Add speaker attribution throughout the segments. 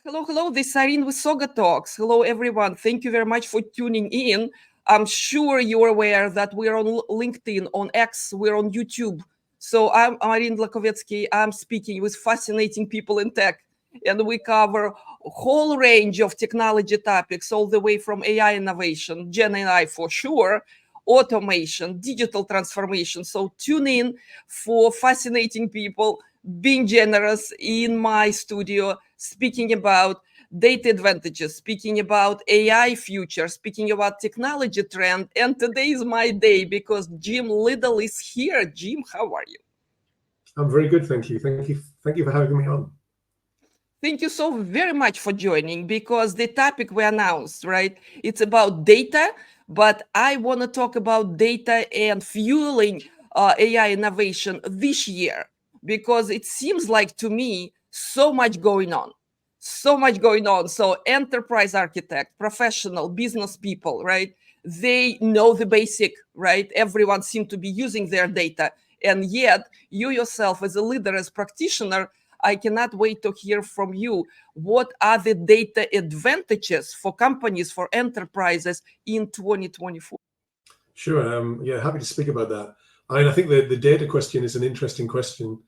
Speaker 1: Hello, hello. This is Irene with SaugaTalks. Hello, everyone. Thank you very much for tuning in. I'm sure you're aware that we're on LinkedIn, on X, we're on YouTube. So I'm Irene Lyakovetsky. I'm speaking with fascinating people in tech, and we cover a whole range of technology topics, all the way from AI innovation, Gen AI for sure, automation, digital transformation. So tune in for fascinating people being generous in my studio, speaking about data advantages, speaking about AI future, speaking about technology trend. And today is my day because Jim Liddle is here. Jim, how are you?
Speaker 2: I'm very good, thank you. Thank you for having me on.
Speaker 1: Thank you so very much for joining, because the topic we announced, right? It's about data, but I want to talk about data and fueling AI innovation this year, because it seems like to me so much going on. So much going on. So enterprise architect, professional, business people, right? They know the basic, right? Everyone seems to be using their data. And yet you yourself as a leader, as practitioner, I cannot wait to hear from you. What are the data advantages for companies, for enterprises in 2024?
Speaker 2: Sure. Yeah, happy to speak about that. I think the data question is an interesting question.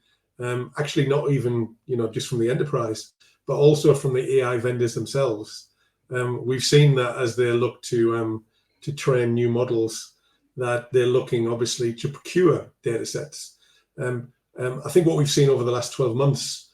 Speaker 2: Actually, not even just from the enterprise, but also from the AI vendors themselves. We've seen that as they look to train new models, that they're looking obviously to procure data sets. I think what we've seen over the last 12 months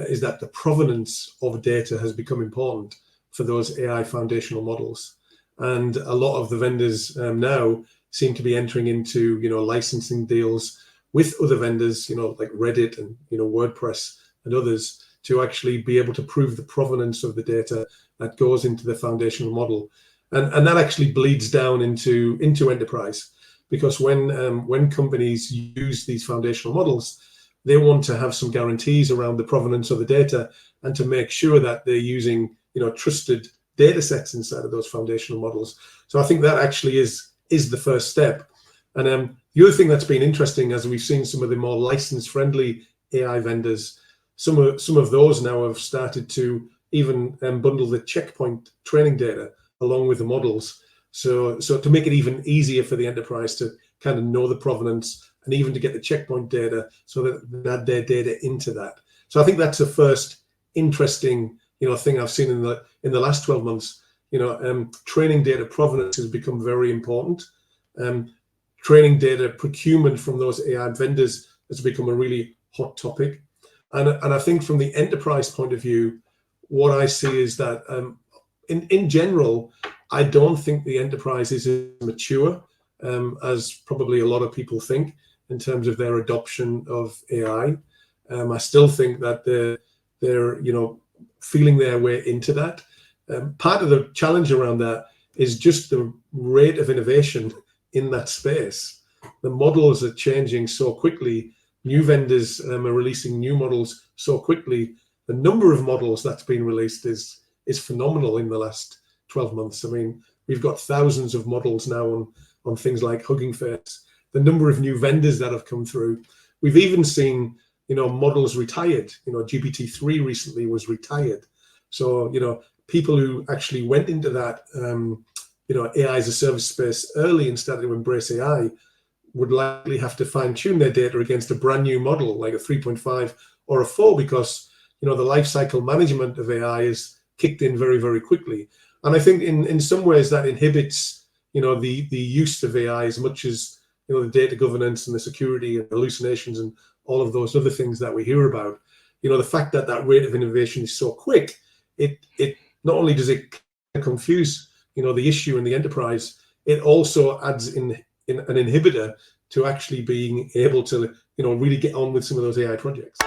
Speaker 2: is that the provenance of data has become important for those AI foundational models. And a lot of the vendors now seem to be entering into, licensing deals with other vendors, like Reddit and, WordPress and others, to actually be able to prove the provenance of the data that goes into the foundational model. And that actually bleeds down into enterprise, because when companies use these foundational models, they want to have some guarantees around the provenance of the data, and to make sure that they're using, trusted data sets inside of those foundational models. So I think that actually is the first step. And the other thing that's been interesting, as we've seen some of the more license-friendly AI vendors, some of those now have started to even bundle the checkpoint training data along with the models. So to make it even easier for the enterprise to kind of know the provenance, and even to get the checkpoint data, so that they add their data into that. So I think that's the first interesting, thing I've seen in the last 12 months. Training data provenance has become very important. Training data procurement from those AI vendors has become a really hot topic. And I think from the enterprise point of view, what I see is that in general, I don't think the enterprise is as mature as probably a lot of people think in terms of their adoption of AI. I still think that they're feeling their way into that. Part of the challenge around that is just the rate of innovation in that space. The models are changing so quickly. New vendors are releasing new models so quickly. The number of models that's been released is phenomenal in the last 12 months. I mean, we've got thousands of models now on things like Hugging Face. The number of new vendors that have come through. We've even seen, models retired. GPT-3 recently was retired. So, people who actually went into that, AI as a service space early and started to embrace AI would likely have to fine tune their data against a brand new model like a 3.5 or a 4, because, the life cycle management of AI is kicked in very, very quickly. And I think in some ways that inhibits, the use of AI as much as, the data governance and the security and hallucinations and all of those other things that we hear about. The fact that rate of innovation is so quick, it not only does it confuse, the issue in the enterprise, it also adds in an inhibitor to actually being able to, really get on with some of those AI projects.